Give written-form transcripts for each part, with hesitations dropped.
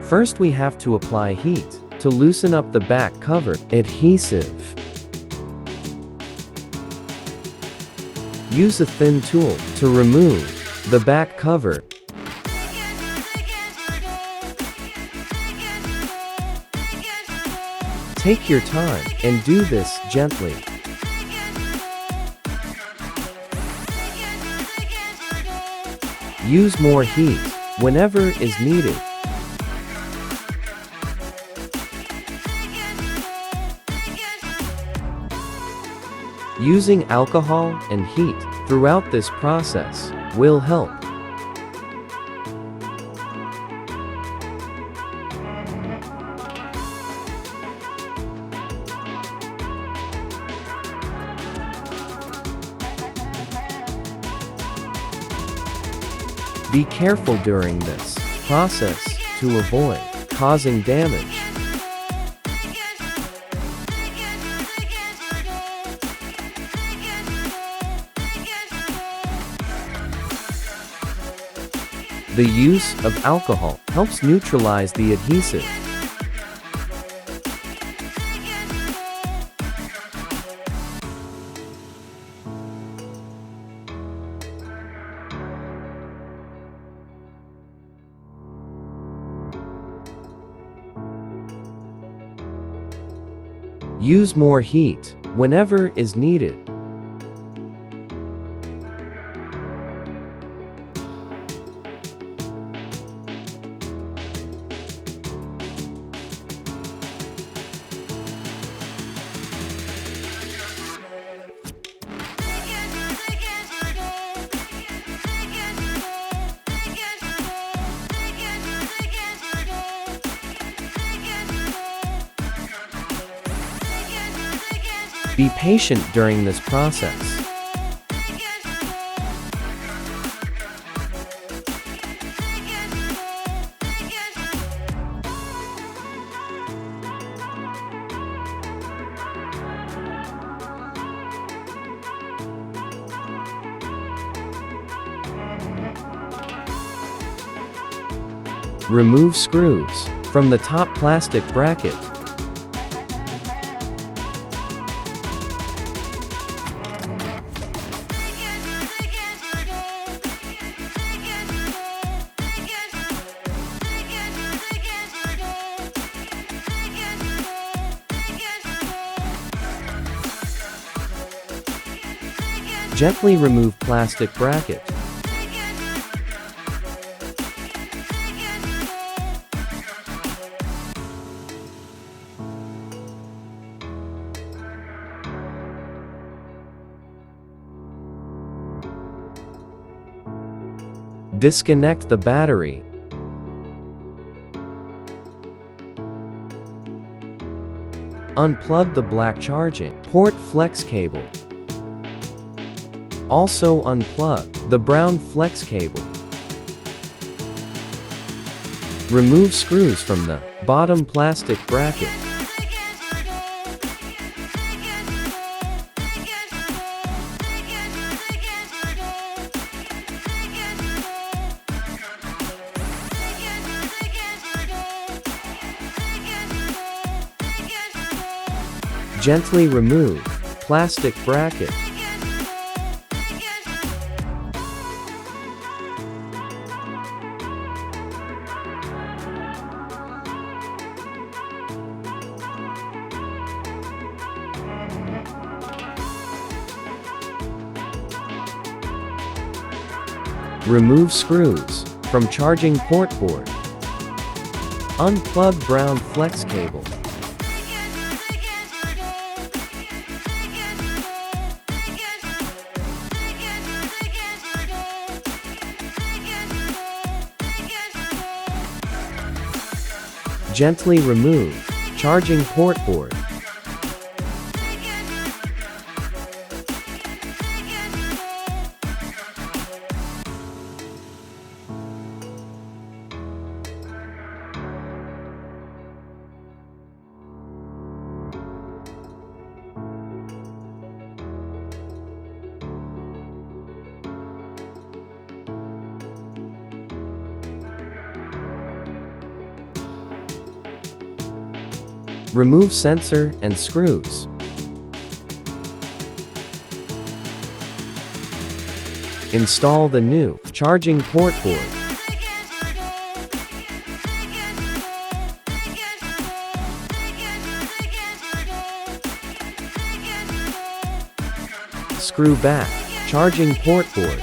First we have to apply heat to loosen up the back cover adhesive. Use a thin tool to remove the back cover. Take your time and do this gently. Use more heat whenever is needed. Using alcohol and heat throughout this process will help. Be careful during this process to avoid causing damage. The use of alcohol helps neutralize the adhesive. Use more heat whenever is needed. Be patient during this process. Remove screws from the top plastic bracket. Gently remove plastic bracket. Disconnect the battery. Unplug the black charging port flex cable. Also unplug the brown flex cable. Remove screws from the bottom plastic bracket. Gently remove plastic bracket. Remove screws from charging port board. Unplug brown flex cable. Gently remove charging port board. Remove sensor and screws. Install the new charging port board. Screw back charging port board.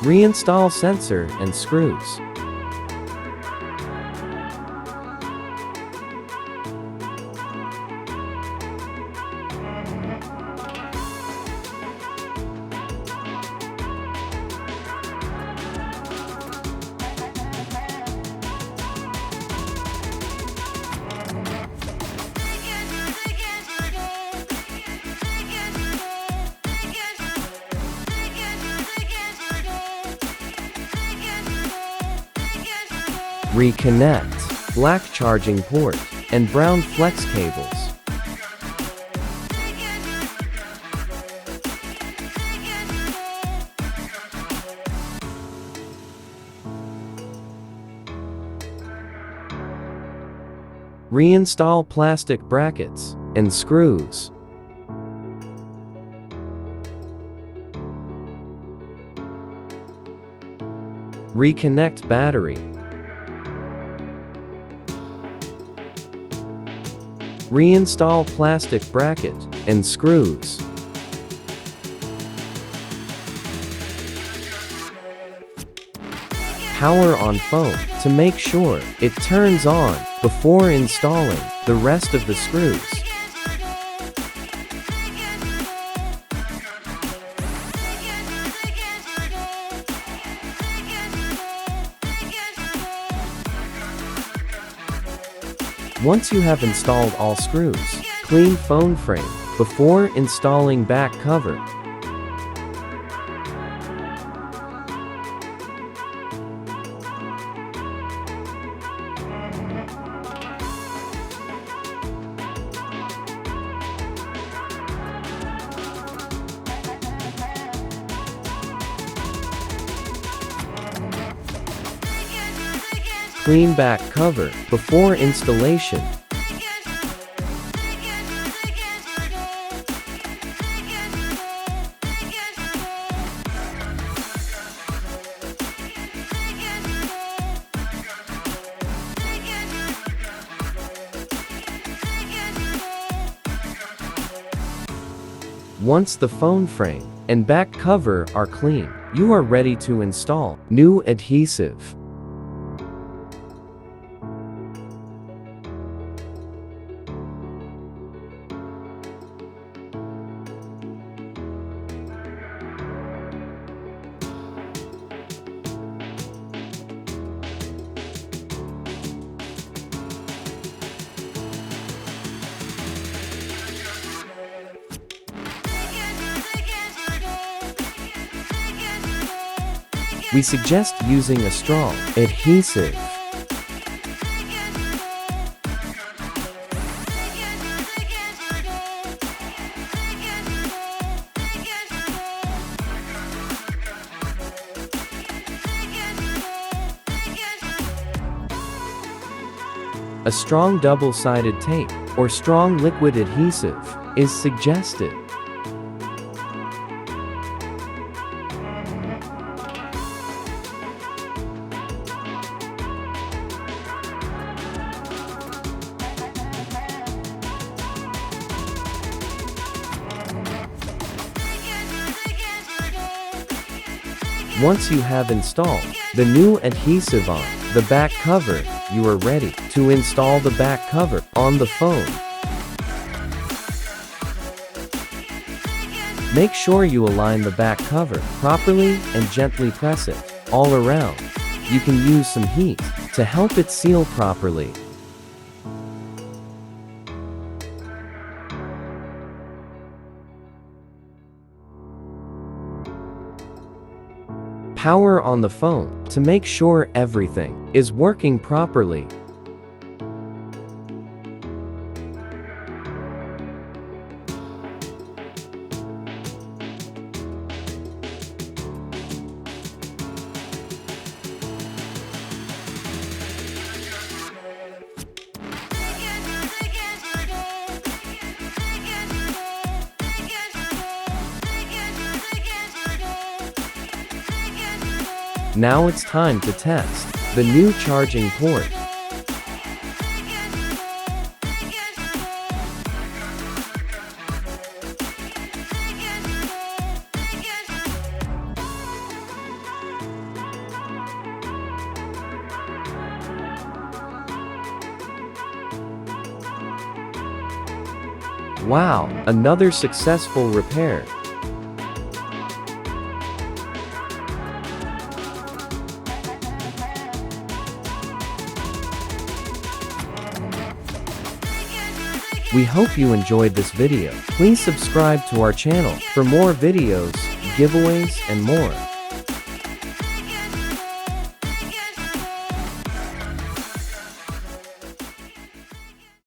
Reinstall sensor and screws. Reconnect black charging port and brown flex cables. Reinstall plastic brackets and screws. Reconnect battery. Reinstall plastic bracket and screws. Power on phone to make sure it turns on before installing the rest of the screws. Once you have installed all screws, clean phone frame before installing back cover. Clean back cover before installation. Once the phone frame and back cover are clean, you are ready to install new adhesive. We suggest using a strong adhesive. A strong double-sided tape or strong liquid adhesive is suggested. Once you have installed the new adhesive on the back cover, you are ready to install the back cover on the phone. Make sure you align the back cover properly and gently press it all around. You can use some heat to help it seal properly. Power on the phone to make sure everything is working properly. Now it's time to test the new charging port. Wow, another successful repair. We hope you enjoyed this video. Please subscribe to our channel for more videos, giveaways, and more.